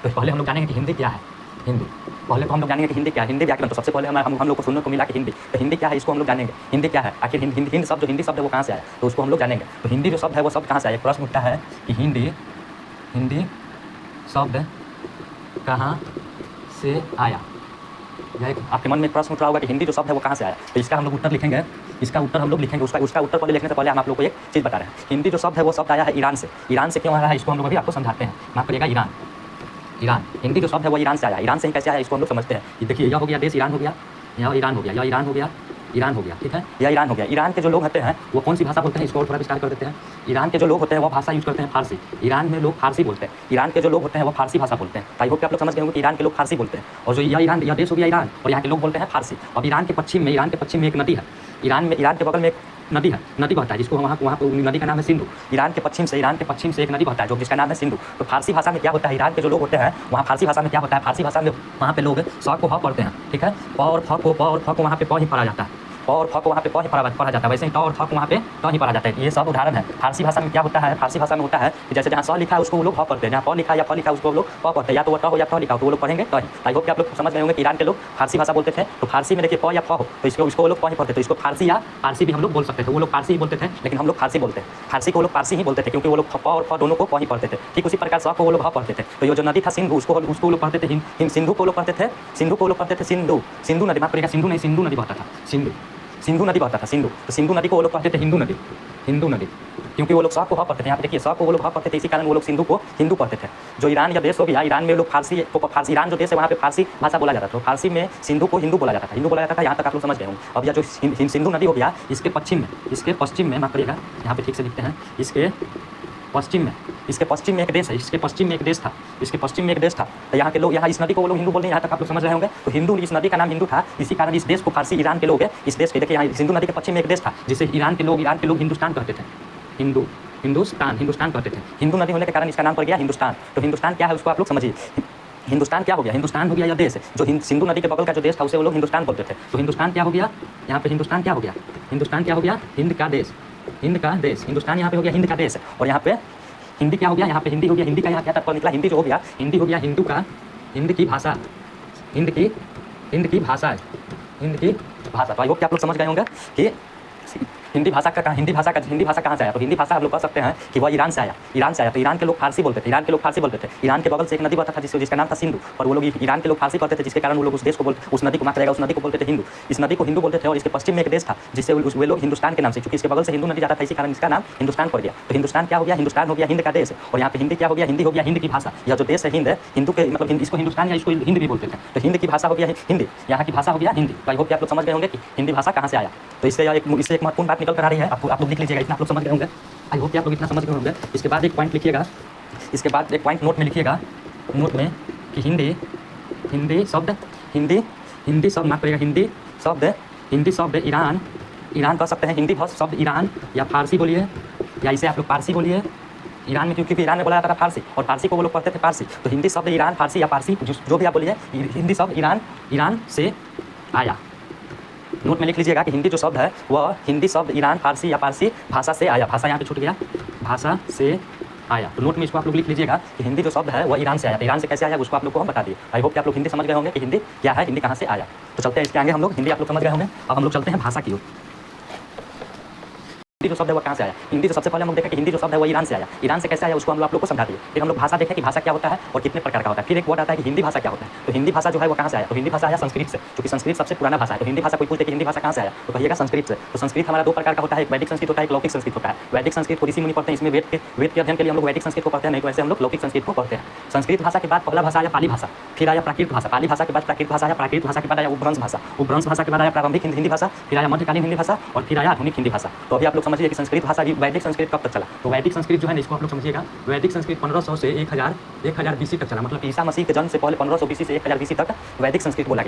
तो पहले हम लोग जानेंगे कि हिंदी क्या है। हिंदी पहले तो हम लोग जानेंगे कि हिंदी क्या है। हिंदी व्याकरण तो सबसे पहले हम लोग को सुनने को मिला कि हिंदी, तो हिंदी क्या है इसको हम लोग जानेंगे। हिंदी क्या है, आखिर हिंदी शब्द है वो कहाँ से आया, तो उसको हम लोग जानेंगे। तो हिंदी जो शब्द है वो शब्द कहाँ से आया, एक प्रश्न उठता है कि हिंदी शब्द कहाँ से आया। यह आपके मन में एक प्रश्न उठ रहा होगा कि हिंदी जो शब्द है वो कहाँ से आया। तो इसका हम लोग उत्तर लिखेंगे। इसका उत्तर हम लोग लिखेंगे। उसका उत्तर पहले लिखने से पहले हम आप लोग को एक चीज़ बता रहे हैं। हिंदी जो शब्द है वो शब्द आया है ईरान से। ईरान से क्यों आया है इसको हम लोग अभी आपको समझाते हैं। माफ करिएगा, ईरान हिंदी जो शब्द है वो ईरान से आया। ईरान से ही कैसे आया इसको हम लोग समझते हैं। ये देखिए, यह हो गया देश ईरान हो गया, यह ईरान हो गया, यह ईरान हो गया, ईरान हो गया, ठीक है, यह ईरान हो गया। ईरान के जो लोग होते हैं वो कौन सी भाषा बोलते हैं इसको और थोड़ा विस्तार कर देते हैं। ईरान के जो लोग होते हैं वो भाषा यूज़ करते हैं फारसी। ईरान में लोग फारसी बोलते हैं। ईरान के जो लोग होते हैं वो फारसी भाषा बोलते हैं। आई होप कि आप लोग समझ गए होंगे कि ईरान के लोग फारसी बोलते हैं। और जो यह देश हो गया ईरान, और यहाँ के लोग बोलते हैं फारसी। अब ईरान के पश्चिम में एक नदी है। ईरान के बगल में एक नदी है, नदी बहता है जिसको वहाँ नदी का नाम है सिंधु। ईरान के पश्चिम से एक नदी बहता है जो जिसका नाम है सिंधु। तो फारसी भाषा में क्या होता है, ईरान के जो लोग होते हैं वहाँ फारसी भाषा में क्या होता है, फारसी भाषा में वहाँ पे लोग स को ह पढ़ते हैं, ठीक है। प और फ को वहाँ पे प ही पढ़ा जाता है। प और फ को वहाँ पे प ही पढ़ा जाता है। वैसे ही ट और फ को वहाँ पे ट ही पढ़ा जाता है। ये सब उदाहरण है। फारसी भाषा में क्या होता है, फारसी भाषा में होता है कि जैसे जहाँ स लिखा है उसको वो लोग ह पढ़ते हैं, जहाँ प लिखा या फ लिखा उसको वो लोग प पढ़ते हैं, या तो वो ट हो या फ लिखा हो तो वो लोग पढ़ेंगे ट ही। आई होप कि आप लोग समझ गए होंगे कि ईरान के लोग फारसी भाषा बोलते थे। तो फारसी में देखिए प या फ हो तो इसको वो लोग प ही पढ़ते थे। इसको फारसी भी हम लोग बोल सकते थे। वो लोग फारसी ही बोलते थे, लेकिन हम लोग फारसी बोलते हैं। फारसी को वो लोग फारसी ही बोलते थे क्योंकि वो लोग प और फ दोनों को प ही पढ़ते थे। ठीक उसी प्रकार स को वो लोग ह पढ़ते थे। तो ये जो नदी था सिंधु, उसको वो लोग पढ़ते थे सिंधु को लोग पढ़ते थे। सिंधु को लोग पढ़ते थे सिंधु नदी। माफ करिएगा, सिंधु नहीं, सिंधु नदी बहता था। सिंधु नदी बहता था सिंधु। तो सिंधु नदी को वो लोग कहते थे हिंदू नदी, क्योंकि वो लोग स को ह पढ़ते थे। यहाँ पे देखिए स को वो लोग ह पढ़ते थे, इसी कारण वो लोग सिंधु को हिंदू पढ़ते थे। जो ईरान या देश हो गया, ईरान में लोग फारसी ईरान जो देश है वहाँ पे फारसी भाषा बोला जाता था। तो फारसी में सिंधु को हिंदू बोला जाता था। यहाँ तक आप लोग समझ गए होंगे। अब यह जो सिंधु नदी हो गया, इसके पश्चिम में माफ करिएगा, यहाँ पे ठीक से लिखते हैं, इसके पश्चिम में एक देश है। इसके पश्चिम में एक देश था। तो यहाँ के लोग इस नदी को वो लोग हिंदू बोलते हैं। यहाँ तक आप लोग समझ रहे होंगे। तो हिंदू, इस नदी का नाम हिंदू था, इसी कारण इस देश को फारसी, ईरान के लोग है इस देश के। देखिए यहाँ सिंधु नदी के पश्चिम में एक देश था जिसे ईरान के लोग हिंदुस्तान कहते थे। हिंदुस्तान कहते थे। हिंदू नदी होने के कारण इसका नाम पड़ गया हिंदुस्तान। तो हिंदुस्तान क्या है उसको आप लोग समझिए। हिंदुस्तान क्या हो गया, हिंदुस्तान हो गया यह देश जो सिंधु नदी के बगल का जो देश था उसे वो लोग हिंदुस्तान बोलते थे। तो हिंदुस्तान क्या हो गया, यहाँ पे हिंदुस्तान क्या हो गया, हिंद का देश। हिंदुस्तान यहाँ पे हो गया हिंद का देश। और यहाँ पे हिंदी क्या हो गया, यहाँ पे हिंदी हो गया। हिंदी का यहाँ क्या तत्व निकला, हिंदी जो हो गया, हिंदी हो गया हिंद की भाषा। तो आई होप कि आप लोग समझ गए होंगे कि हिंदी भाषा कहाँ से आया। तो हिंदी भाषा हम लोग कह सकते हैं कि वह ईरान से आया। तो ईरान के लोग फारसी बोलते थे। ईरान के बगल से एक नदी बहता था जिसका नाम था सिंधु। और वो लोग ईरान के लोग फारसी पढ़ते थे, जिसके कारण वो लोग उस नदी को माफ करेगा, उस नदी को बोलते थे हिंदू। इस नदी को हिंदू बोलते थे। और इसके पश्चिम में एक देश था जिससे वे लोग हिंदुस्तान के नाम से, क्योंकि इसके बगल से हिंदू नदी जाता था, इसी कारण इसका नाम हिंदुस्तान पड़ गया। तो हिंदुस्तान क्या हो गया, हिंदुस्तान हो गया हिंद का देश। और यहाँ पे हिंदी क्या हो गया, हिंदी हो गया हिंद की भाषा। यह जो देश है हिंदू के मतलब इसको हिंदुस्तान या इसको हिंद भी बोलते थे। तो हिंद की भाषा हो गया हिंदी, यहाँ की भाषा हो गया हिंदी। तो आई होप कि आप लोग समझ गए होंगे कि हिंदी भाषा कहाँ से आया। तो इससे एक महत्वपूर्ण बात निकल कर आ रही है। आप लोग लिख लीजिएगा, इतना आप लोग समझ गए होंगे। आई होप कि आप लोग इतना समझ गए होंगे। इसके बाद एक पॉइंट लिखिएगा, नोट में लिखिएगा, नोट में कि हिंदी शब्द माफ करिएगा, हिंदी शब्द ईरान कह सकते हैं। हिंदी शब्द ईरान या फारसी बोलिए, या इसे आप लोग पारसी बोलिए। ईरान में क्योंकि ईरान में बोला जाता था फारसी, और फारसी को वो लोग पढ़ते थे पारसी। तो हिंदी शब्द ईरान, फारसी या पारसी जो भी आप बोलिए, हिंदी शब्द ईरान से आया। नोट में लिख लीजिएगा कि हिंदी जो शब्द है वह हिंदी शब्द ईरान, फारसी या पारसी भाषा से आया। भाषा यहाँ पे छूट गया, भाषा से आया। तो नोट में इसको आप लोग लिख लीजिएगा कि हिंदी जो शब्द है वह ईरान से आया। ईरान से कैसे आया उसको आप लोग को हम बता दिए। आई होप कि आप लोग हिंदी समझ गए होंगे कि हिंदी क्या है, हिंदी कहाँ से आया। तो चलते हैं इसके आगे हम लोग। हिंदी आप लोग समझ गए होंगे। अब हम लोग चलते हैं भाषा की ओर। हिंदी जो शब्द है वो कहाँ से आया। हिंदी जो सबसे पहले हम लोग देखा कि हिंदी जो शब्द है वो ईरान से आया। ईरान से कैसे आया उसको हम आप लोग को समझा दिए। फिर हम लोग भाषा देखें कि भाषा क्या होता है और कितने प्रकार का होता है। फिर एक वर्ड आता है कि हिंदी भाषा क्या होता है। तो हिंदी भाषा जो है वो कहाँ से आया। तो हिंदी भाषा आया संस्कृत से, क्योंकि संस्कृत सबसे पुराना भाषा है। तो हिंदी भाषा कोई पूछते कि हिंदी भाषा कहाँ से आया, तो कहिएगा संस्कृत से। तो संस्कृत हमारा दो प्रकार का होता है, एक वैदिक संस्कृत होता है, एक लौकिक संस्कृत होता है। वैदिक संस्कृत को ऋषि मुनि पढ़ते हैं, इसमें वेद के अध्ययन के लिए हम लोग वैदिक संस्कृत को पढ़ते हैं, नहीं तो ऐसे हम लोग लौकिक संस्कृत को पढ़ते हैं। संस्कृत भाषा के बाद पहला भाषा आया पाली भाषा, फिर आया प्राकृत भाषा। पाली भाषा के बाद प्राकृत भाषा आया, प्राकृत भाषा के बाद आया उपभ्रंश भाषा, उपभ्रंश भाषा के बाद आया प्रारंभिक हिंदी भाषा, फिर आया मध्यकालीन हिंदी भाषा, और फिर आया आधुनिक हिंदी भाषा। तो अभी आप लोग समझिए कि संस्कृत भाषा वैदिक संस्कृत कब तक चला। तो वैदिक संस्कृत जो है इसको आप लोग समझिएगा, वैदिक संस्कृत 1500 से 1000 BC तक चला। मतलब ईसा मसीह के जन्म से पहले 1500 BC से 1000 BC तक वैदिक संस्कृत बोला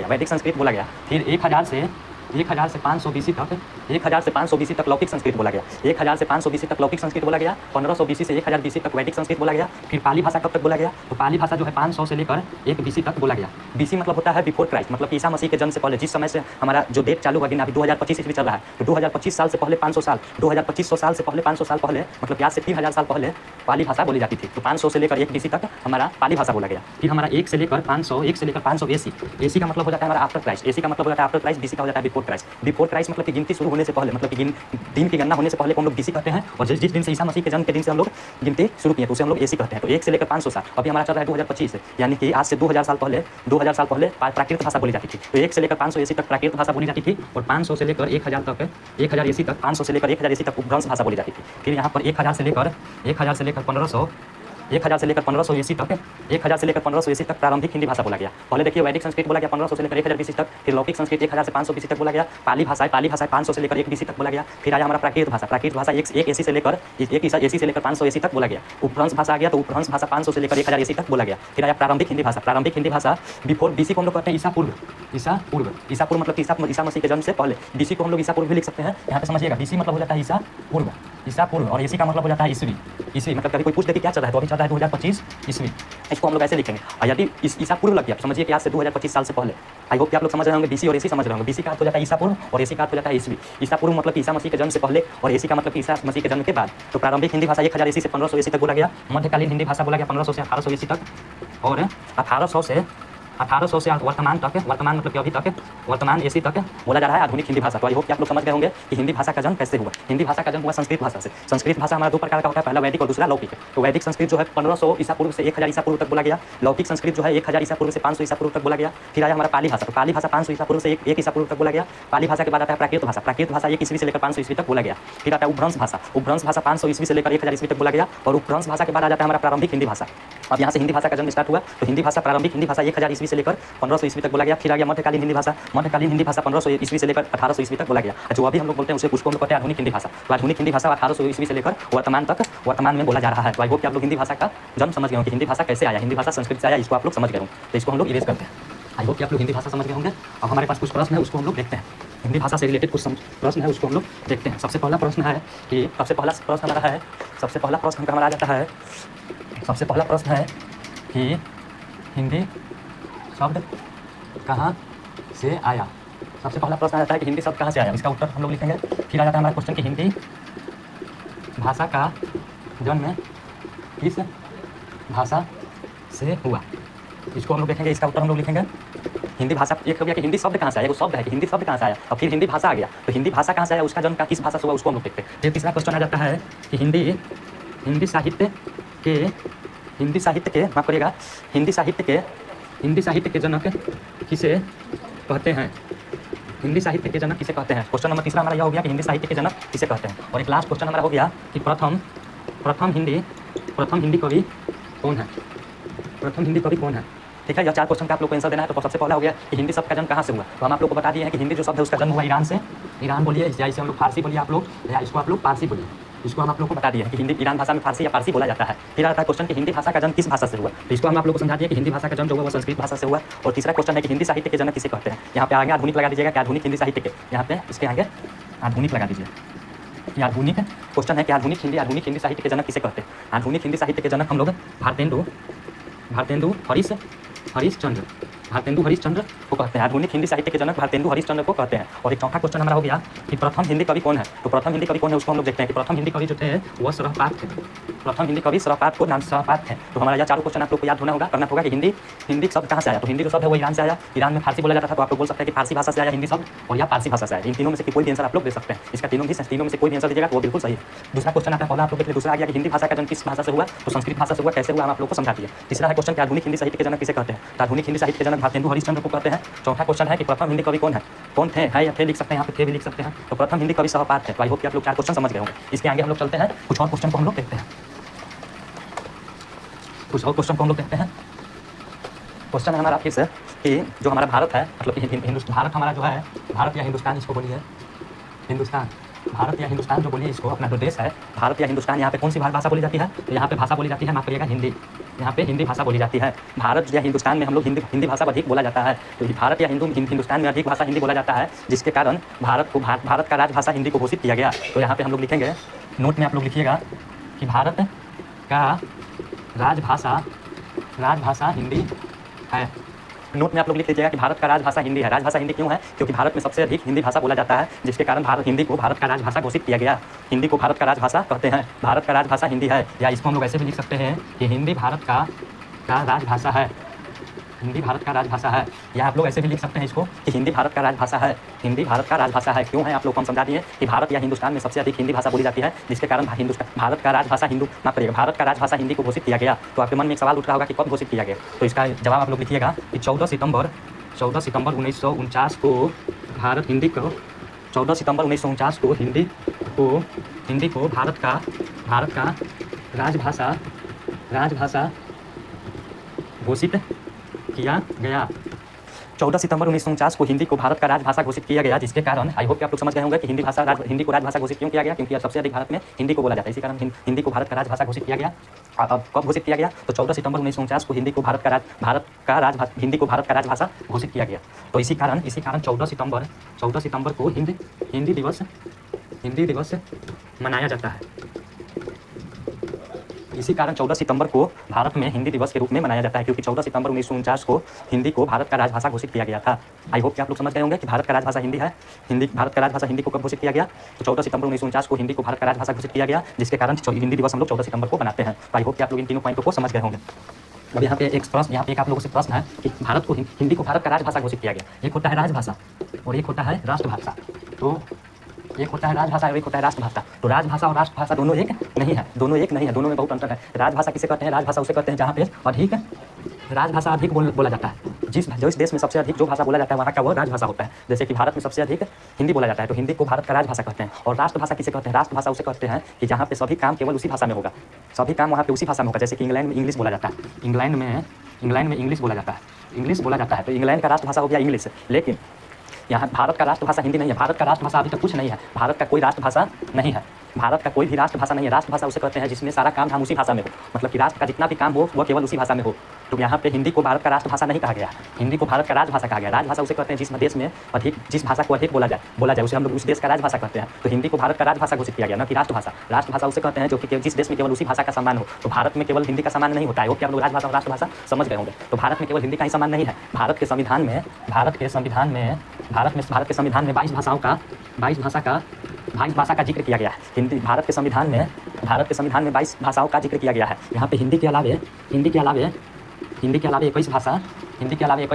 गया। फिर 1000 से 1000 से 500 BC तक 1000 से 500 BC तक लौकिक संस्कृत बोला गया। 1000 से 500 BC तक लौकिक संस्कृत बोला गया। 1500 BC से 1000 BC तक वैदिक संस्कृत बोला गया। फिर पाली भाषा कब तक बोला गया? तो पाली भाषा जो है 500 से लेकर 1 BC तक बोला गया। BC मतलब होता है बिफोर क्राइस्ट, मतलब ईसा मसीह के जन्म से पहले। जिस समय से हमारा जो डेट चालू होगी ना, अभी 2025 ईस्वी चल रहा है, तो 2025 साल से पहले 500 साल, 2500 साल से पहले 500 साल पहले, मतलब आज से 3000 साल पहले पाली भाषा बोली जाती थी। तो 500 से लेकर 1 BC तक हमारा पाली भाषा बोला गया। फिर हमारा 1 से लेकर 500 AC। AC का मतलब हो जाता है हमारा आफ्टर क्राइस्ट। AC का मतलब हो जाता है आफ्टर क्राइस्ट। BC का हो जाता है बिफोर क्राइस्ट। बिफोर क्राइस्ट मतलब कि गिनती शुरू होने से पहले, मतलब कि दिन की गणना होने से पहले को हम लोग BC कहते हैं। और जिस दिन से ईसा मसीह के जन्म के दिन से हम लोग गिनती शुरू किए तो उसे हम लोग AC कहते हैं। तो 1 से लेकर 500 साल, अभी हमारा चल रहा है 2025, यानी कि आज से 2000 साल पहले प्राकृत भाषा बोली जाती थी। तो 1 से लेकर 500 AC तक प्राकृत भाषा बोली जाती थी। और 500 से लेकर 1000 तक 1000 AC तक 500 से लेकर 1000 AC तक उपभ्रंश भाषा बोली जाती थी। फिर यहाँ पर 1000 से लेकर 1500 1000 से लेकर 1500 AC तक 1000 से लेकर 1500 AC तक प्रारंभिक हिंदी भाषा बोला गया। पहले देखिए वैदिक संस्कृत बोला गया 1500 से लेकर 1000 BC तक। फिर लौकिक संस्कृत 1000 से 500 BC तक बोला गया। पाली भाषा 500 से लेकर 1 BC तक बोला गया। फिर आया हमारा प्राकृत भाषा 1 AC से लेकर 500 AC तक बोला गया। उपभ्रंश भाषा आ गया, तो उपभ्रंश भाषा 500 से लेकर 1000 AC तक बोला गया। फिर आया प्रारंभिक हिंदी भाषा बिफोर BC को हम लोग कहते हैं ईसा पूर्व मतलब ईसा मसीह के जन्म से पहले। BC को हम लोग ईसा पूर्व भी लिख सकते हैं। यहाँ पे समझिएगा, BC मतलब हो जाता है ईसा पूर्व और AC का मतलब हो जाता है ईस्वी। मतलब कभी कोई पूछ दे कि क्या चल रहा है, तो अभी चल रहा है 2025 ईस्वी, इसको हम लोग ऐसे लिखेंगे। और यदि ईसा पूर्व लग गया तो समझिए कि आज से 2025 साल से पहले। आई होप कि आप लोग समझ रहे होंगे, BC और AC समझ रहे होंगे। BC का अर्थ हो जाता है ईसा पूर्व और AC का अर्थ हो जाता है ईस्वी। ईसा पूर्व मतलब ईसा मसीह के जन्म से पहले और AC का मतलब ईसा मसीह के जन्म के बाद। तो प्रारंभिक हिंदी भाषा 1000 AC से 1500 AC तक बोला गया। मध्यकालीन हिंदी भाषा बोला गया 1500 से 1800 AC तक। और 1800 से वर्तमान तक, वर्तमान मतलब कि अभी तक, वर्तमान AC तक बोला जा रहा है आधुनिक हिंदी भाषा। तो आई होप कि आप लोग समझ गए होंगे कि हिंदी भाषा का जन्म कैसे हुआ। हिंदी भाषा का जन्म हुआ संस्कृत भाषा से। संस्कृत भाषा हमारा 2 प्रकार का होता है, पहला वैदिक और दूसरा लौकिक। तो वैदिक संस्कृत जो है 1500 ईसा पूर्व से 1000 ईसा पूर्व तक बोला गया। लौकिक संस्कृत जो है 1000 ईसा पूर्व से 500 ईसा पूर्व तक बोला गया। फिर आया हमारा पाली भाषा, तो पाली भाषा 500 ईसा पूर्व से 1 ईसा पूर्व तक बोला गया। पाली भाषा के बाद आता है प्राकृत भाषा 1 ईस्वी से लेकर 500 ईस्वी तक बोला गया। फिर आता है उपभ्रंश भाषा 500 ईस्वी से लेकर 1000 ईस्वी तक बोला गया। और उपभ्रंश भाषा के बाद आ जाता है हमारा प्रारंभिक हिंदी भाषा। अब यहाँ से हिंदी भाषा का जन्म स्टार्ट हुआ। तो हिंदी भाषा प्रारंभिक हिंदी भाषा 1000 ईस्वी से लेकर 1500 ईस्वी तक बोला गया। फिर आ गया मध्यकालीन हिंदी भाषा 1500 ईस्वी से लेकर 1800 ईस्वी तक बोला गया। जो अभी हम लोग बोलते हैं उसको हम लोग कहते हैं आधुनिक हिंदी भाषा। तो आधुनिक हिंदी भाषा 1800 ईस्वी से लेकर वर्तमान में बोला जा रहा है। तो आई होप कि आप लोग हिंदी भाषा का जन्म समझ गए होंगे कि हिंदी भाषा कैसे आया, हिंदी भाषा संस्कृत से आया, इसको आप लोग समझ गए होंगे। तो इसको हम लोग इरेज करते हैं। आई होप कि आप लोग हिंदी भाषा समझ गए होंगे। अब हमारे पास कुछ प्रश्न है, उसको हम लोग देखते हैं। हिंदी भाषा से रिलेटेड कुछ प्रश्न है, उसको हम लोग देखते हैं। सबसे पहला प्रश्न है कि सबसे पहला प्रश्न हमारा आ जाता है। सबसे पहला प्रश्न है कि हिंदी शब्द कहाँ से आया। सबसे पहला प्रश्न आ जाता है कि हिंदी शब्द कहाँ से आया। इसका उत्तर हम लोग लिखेंगे। फिर आ जाता है हमारा क्वेश्चन कि हिंदी भाषा का जन्म किस भाषा से हुआ। इसको हम लोग देखेंगे, इसका उत्तर हम लोग लिखेंगे। हिंदी भाषा एक हो गया कि हिंदी शब्द कहाँ से आया, वो शब्द है कि हिंदी शब्द कहाँ से आया। और फिर हिंदी भाषा आ गया, तो हिंदी भाषा कहाँ से आया, उसका जन्म का किस भाषा से हुआ, उसको हम लोग देखते हैं। फिर तीसरा क्वेश्चन आ जाता है कि हिंदी साहित्य के माफ करिएगा, हिंदी साहित्य के जनक किसे कहते हैं। हिंदी साहित्य के जनक किसे कहते हैं। क्वेश्चन नंबर तीसरा हमारा यह हो गया कि हिंदी साहित्य के जनक किसे कहते हैं। और एक लास्ट क्वेश्चन हमारा हो गया कि प्रथम हिंदी कवि कौन है। प्रथम हिंदी कवि कौन है। ठीक है, यह 4 क्वेश्चन का आप लोग को आंसर देना है। तो सबसे पहला हो गया कि हिंदी शब्द का जन्म कहाँ से हुआ। तो हम आप लोग को बता दिए हैं कि हिंदी जो शब्द है उसका जन्म हुआ ईरान से। ईरान बोलिए या इसे हम लोग फारसी बोलिए आप लोग, या इसको आप लोग पारसी बोलिए। इसको हम आप लोग को बता दिए हैं कि हिंदी ईरान भाषा में फारसी या पारसी बोला जाता है। फिर आता है क्वेश्चन कि हिंदी भाषा का जन्म किस भाषा से हुआ। तो इसको हम आप लोग को समझा दिए कि हिंदी भाषा का जन्म जो हुआ वो संस्कृत भाषा से हुआ। और तीसरा क्वेश्चन है कि हिंदी साहित्य के जनक किसे कहते हैं। यहाँ पे आगे आधुनिक लगा दीजिएगा कि आधुनिक हिंदी साहित्य के, यहाँ पे इसके आगे आधुनिक लगा दीजिए। ये आधुनिक क्वेश्चन है कि आधुनिक हिंदी साहित्य के जनक किसे कहते हैं। आधुनिक हिंदी साहित्य के जनक हम लोग भारतेंदु हरिश्चंद्र को कहते हैं। आधुनिक हिंदी साहित्य के जनक भारतेंदु हरिश्चंद्र को कहते हैं। और एक चौथा क्वेश्चन हमारा हो गया कि प्रथम हिंदी कवि कौन है। तो प्रथम हिंदी कवि कौन है उसको हम लोग देखते हैं कि प्रथम हिंदी कवि जो थे वह सरहपात थे। प्रथम हिंदी कवि सरहपात थे। तो हमारा यह 4 क्वेश्चन आप लोग को याद करना होगा कि हिंदी शब्द कहाँ से आया। तो हिंदी जो शब्द है वो ईरान से आया। ईरान में फारसी बोला जाता था, तो आप लोग बोल सकते हैं कि फारसी भाषा से आया हिंदी शब्द, और या पारसी भाषा से आया। इन तीनों में से कोई भी आंसर आप लोग दे सकते हैं। इसका तीनों में से कोई भी आंसर दीजिएगा तो वो बिल्कुल सही है। दूसरा क्वेश्चन आता है, पहला आप लोग देख लीजिए। दूसरा आ गया कि हिंदी भाषा का जन्म किस भाषा से हुआ। तो संस्कृत भाषा से हुआ। कैसे हुआ हम आप लोग को समझा दिया। तीसरा है क्वेश्चन कि आधुनिक हिंदी साहित्य के जनक किसे कहते हैं। तो आधुनिक हिंदी साहित्य के जनक भारतेंदु हरिश्चंद्र को कहते हैं। चौथा क्वेश्चन है कि प्रथम हिंदी कवि कौन थे, है या थे लिख सकते हैं, यहाँ पे थे भी लिख सकते हैं। तो प्रथम हिंदी कवि सरहपात थे। तो आई होप कि आप लोग 4 क्वेश्चन समझ गए होंगे। इसके आगे हम लोग चलते हैं, कुछ और क्वेश्चन को हम लोग देखते हैं। क्वेश्चन है हमारा फिर से कि जो हमारा भारत है, मतलब कि भारत हमारा जो है, भारत या हिंदुस्तान इसको बोलिए, हिंदुस्तान भारत या हिंदुस्तान जो बोलिए इसको, अपना जो देश है भारत या हिंदुस्तान, यहाँ पे कौन सी भाषा बोली जाती है? तो यहाँ पे भाषा बोली जाती है, माफ करिएगा, हिंदी। यहाँ पे हिंदी भाषा बोली जाती है। भारत या हिंदुस्तान में हम लोग हिंदी भाषा अधिक बोला जाता है। तो भारत या हिंदुस्तान में अधिक भाषा हिंदी बोला जाता है, जिसके कारण भारत का राजभाषा हिंदी को घोषित किया गया। तो यहाँ पे हम लोग लिखेंगे, नोट में आप लोग लिखिएगा कि भारत का राजभाषा हिंदी है। नोट में आप लोग लिख लीजिएगा कि भारत का राजभाषा हिंदी है। राजभाषा हिंदी क्यों है? क्योंकि भारत में सबसे अधिक हिंदी भाषा बोला जाता है, जिसके कारण हिंदी को भारत का राजभाषा घोषित किया गया। हिंदी को भारत का राजभाषा कहते हैं, भारत का राजभाषा हिंदी है। या इसको हम लोग ऐसे भी लिख सकते हैं कि हिंदी भारत का राजभाषा है। हिंदी भारत का राजभाषा है। या आप लोग ऐसे भी लिख सकते हैं इसको कि हिंदी भारत का राजभाषा है। हिंदी भारत का राजभाषा है क्यों है? आप लोग को हम समझा दिए कि भारत या हिंदुस्तान में सबसे अधिक हिंदी भाषा बोली जाती है, जिसके कारण भारत का राजभाषा भारत का राजभाषा हिंदी को घोषित किया गया। तो आपके मन में एक सवाल उठ रहा होगा कि कब घोषित किया गया? तो इसका जवाब आप लोग लिखिएगा कि 14 सितंबर 1949 को हिंदी को 14 सितंबर 1949 को हिंदी को भारत का राजभाषा घोषित किया गया। 14 सितंबर 1949 को हिंदी को भारत का राजभाषा घोषित किया गया, जिसके कारण आई होप कि आप लोग समझ गए होंगे कि हिंदी को राजभाषा घोषित क्यों किया गया, क्योंकि सबसे अधिक भारत में हिंदी को बोला जाता है। इसी कारण हिंदी को भारत का राजभाषा घोषित किया गया। अब कब घोषित किया गया? तो 14 सितंबर 1949 को हिंदी को भारत का राजभाषा घोषित किया गया। तो इसी कारण 14 सितंबर को हिंदी दिवस मनाया जाता है। इसी कारण 14 सितंबर को भारत में हिंदी दिवस के रूप में मनाया जाता है, क्योंकि 14 सितंबर 1949 को हिंदी को भारत का राजभाषा घोषित किया गया था। आई होप कि आप लोग समझ गए होंगे कि भारत का राजभाषा हिंदी है। भारत का राजभाषा हिंदी को कब घोषित किया गया? तो 14 सितंबर 1949 को हिंदी को भारत का राजभाषा घोषित किया गया, जिसके कारण हिंदी दिवस हम लोग 14 सितंबर को बनाते हैं। तो आई होप कि आप लोग इन तीनों पॉइंटों को समझ गए होंगे। अब यहाँ पे एक आप लोगों से प्रश्न है कि हिंदी को भारत का राजभाषा घोषित किया गया। एक होता है राजभाषा और एक होता है राष्ट्रभाषा। तो एक होता है राजभाषा और एक होता है राष्ट्रभाषा। तो राजभाषा और राष्ट्रभाषा दोनों एक नहीं है, दोनों में बहुत अंतर है। राजभाषा किसे कहते हैं? राजभाषा उसे कहते हैं जहाँ पे अधिक राजभाषा अधिक बोला जाता है। जिस देश में सबसे अधिक जो भाषा बोला जाता है वहाँ का वह राजभाषा होता है। जैसे कि भारत में सबसे अधिक हिंदी बोला जाता है, तो हिंदी को भारत का राजभाषा कहते हैं। और राष्ट्रभाषा किसे कहते हैं? राष्ट्रभाषा उसे कहते हैं कि जहाँ पे सभी काम केवल उसी भाषा में होगा, सभी काम वहाँ पे उसी भाषा में होगा। जैसे कि इंग्लैंड में इंग्लिश बोला जाता है, इंग्लैंड में इंग्लिश बोला जाता है, तो इंग्लैंड का राष्ट्रभाषा हो गया इंग्लिश। लेकिन यहाँ भारत का राष्ट्रभाषा हिंदी नहीं है। भारत का राष्ट्रभाषा अभी तक कुछ नहीं है। भारत का कोई राष्ट्रभाषा नहीं है। भारत का कोई भी राष्ट्रभाषा नहीं है। राष्ट्रभाषा उसे कहते हैं जिसमें सारा काम धाम उसी भाषा में हो, मतलब कि राष्ट्र का जितना भी काम हो वह केवल उसी भाषा में हो। तो यहाँ पे हिंदी को भारत का राष्ट्रभाषा नहीं कहा गया, हिंदी को भारत का राजभाषा कहा गया। राजभाषा उसे कहते हैं जिस देश में जिस भाषा को अधिक बोला जाए उसे हम लोग उस देश का राजभाषा कहते हैं। तो हिंदी को भारत का राजभाषा घोषित किया गया, न कि राष्ट्रभाषा। राष्ट्रभाषा उसे कहते हैं जो कि जिस देश में केवल उसी भाषा का सम्मान हो। तो भारत में केवल हिंदी का सम्मान नहीं होता है। वो क्या आप लोग राजभाषा और राष्ट्रभाषा समझ गए होंगे। तो भारत में केवल हिंदी का ही सम्मान नहीं है। भारत के संविधान में 22 भाषा का जिक्र किया गया है। भारत के संविधान में 22 भाषाओं का जिक्र किया गया है। यहाँ पे हिंदी के अलावे 21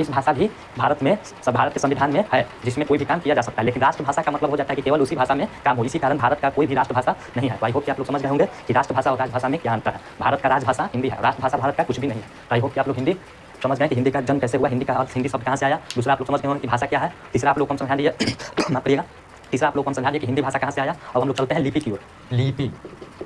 भाषा भी भारत के संविधान में है, जिसमें कोई भी काम किया जा सकता है। लेकिन राष्ट्रभाषा का मतलब हो जाता है कि केवल उसी भाषा में काम हो। इसी कारण भारत का कोई भी राष्ट्रभाषा नहीं है। आई होप कि आप लोग समझ गए होंगे कि राष्ट्रभाषा और राजभाषा में क्या अंतर है। भारत का राजभाषा हिंदी है, राष्ट्रभाषा भारत का कुछ भी नहीं है। आई होप कि आप लोग हिंदी समझ गए कि हिंदी का जन्म कैसे हुआ, हिंदी का अर्थ, हिंदी शब्द कहाँ से आया। दूसरा आप लोग समझ गए होंगे कि भाषा क्या है। तीसरा आप लोग को हम समझा दिए तीसरा आप लोग को हम समझा दिए कि हिंदी भाषा कहाँ से आया। अब हम लोग चलते हैं लिपि की ओर। लिपि,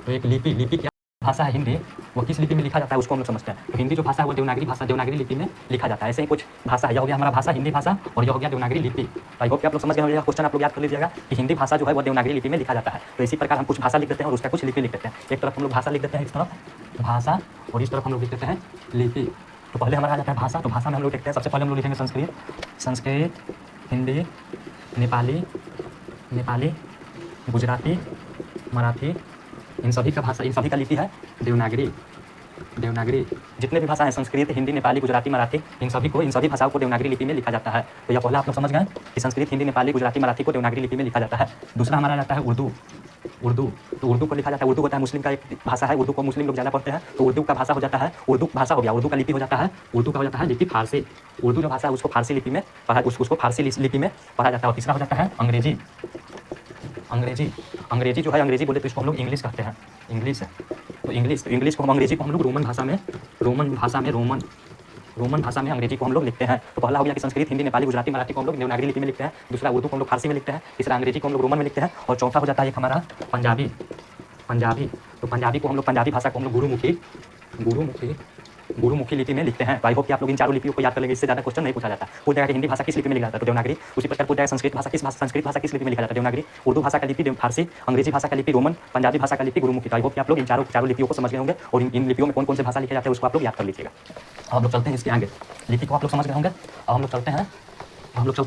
तो एक लिपि क्या भाषा है हिंदी, वो किस लिपि में लिखा जाता है उसको हम लोग समझते हैं। तो हिंदी जो भाषा है वो देवनागरी भाषा, देवनागरी लिपि में लिखा जाता है। ऐसे ही कुछ भाषा है, यह हो गया हमारा भाषा हिंदी भाषा और यह हो गया देवनागरी लिपि। आई होप कि आप लोग समझ गए होंगे। क्वेश्चन आप लोग याद कर लीजिएगा कि हिंदी भाषा जो है वो देवनागरी लिपि में लिखा जाता है। तो इसी प्रकार हम कुछ भाषा लिख देते हैं और उसका कुछ लिपि लिख देते हैं। एक तरफ हम लोग भाषा लिख देते हैं, इस तरफ भाषा और इस तरफ हम लोग लिख देते हैं लिपि। तो पहले हमारा आ जाता है भाषा। तो भाषा में हम लोग लिखते हैं, सबसे पहले हम लोग लिखेंगे संस्कृत, हिंदी, नेपाली, गुजराती, मराठी, इन सभी का लिपि है देवनागरी। जितने भी भाषा हैं, संस्कृत, हिंदी, नेपाली, गुजराती, मराठी, इन सभी भाषाओं को देवनागरी लिपि में लिखा जाता है। तो यह पहला आप लोग समझ गए कि संस्कृत, हिंदी, नेपाली, गुजराती, मराठी को देवनागरी लिपि में लिखा जाता है। दूसरा हमारा जाता है उर्दू। तो उर्दू को लिखा जाता है। उर्दू होता है मुस्लिम का एक भाषा है। उर्दू को मुस्लिम लोग ज़्यादा पढ़ते हैं, तो उर्दू का भाषा हो जाता है, उर्दू भाषा हो गया। उर्दू का लिपि हो जाता है, उर्दू का हो जाता है लिपि फारसी। उर्दू जो भाषा है उसको फारसी लिपि में पढ़ा जाता है। और तीसरा हो जाता है अंग्रेजी जो है, अंग्रेजी बोले तो इसको हम लोग इंग्लिश कहते हैं। इंग्लिश को हम अंग्रेजी को हम लोग रोमन भाषा में अंग्रेजी को हम लोग लिखते हैं। तो पहला हो गया कि संस्कृत, हिंदी, नेपाली, गुजराती, मराठी को हम लोग देवनागरी लिपि में लिखते हैं। दूसरा उर्दू को हम लोग फारसी में लिखते हैं। तीसरा अंग्रेजी को हम लोग रोमन में लिखते हैं। और चौथा हो जाता है एक हमारा पंजाबी। तो पंजाबी को हम लोग, पंजाबी भाषा को हम लोग गुरुमुखी गुरुमुखी लिपि में लिखते हैं। तो आई होप कि आप लोग इन चारों लिपियों को याद कर लेंगे, इससे ज़्यादा क्वेश्चन नहीं पूछा जाता। पूछ जाएगा कि हिंदी भाषा किस लिपि में लिखा जाता है, तो देवनागरी। उसी प्रकार पूछ जाएगा संस्कृत भाषा किस लिपि में लिखा जाता है, देवनागरी। उर्दू भाषा का लिपि फारसी, अंग्रेजी भाषा का लिपि रोमन, पंजाबी भाषा का लिपि गुरुमुखी। तो आई होप कि आप लोग इन चारों लिपियों को समझ गए होंगे और इन लिपियों में कौन कौन से भाषा लिखे जाते हैं उसको आप लोग याद कर लीजिएगा। अब हम लोग चलते हैं इसके आगे, लिपि को आप लोग समझ गए होंगे। अब हम लोग चलते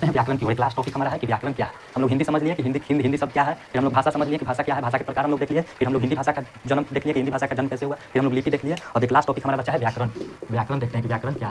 हैं व्याकरण की ओर। एक लास्ट टॉपिक हमारा है कि व्याकरण क्या है। हम लोग हिंदी समझ लिए कि हिंदी शब्द क्या है, फिर हम लोग भाषा समझ लिए कि भाषा क्या है, भाषा के प्रकार हम लोग देख लिए, फिर हम लोग हिंदी भाषा का जन्म देख लिए कि हिंदी भाषा का जन्म कैसे हुआ, फिर हम लोग लिपि देख लिए, और एक लास्ट टॉपिक हमारा बचा है व्याकरण। व्याकरण देखते हैं कि व्याकरण क्या है।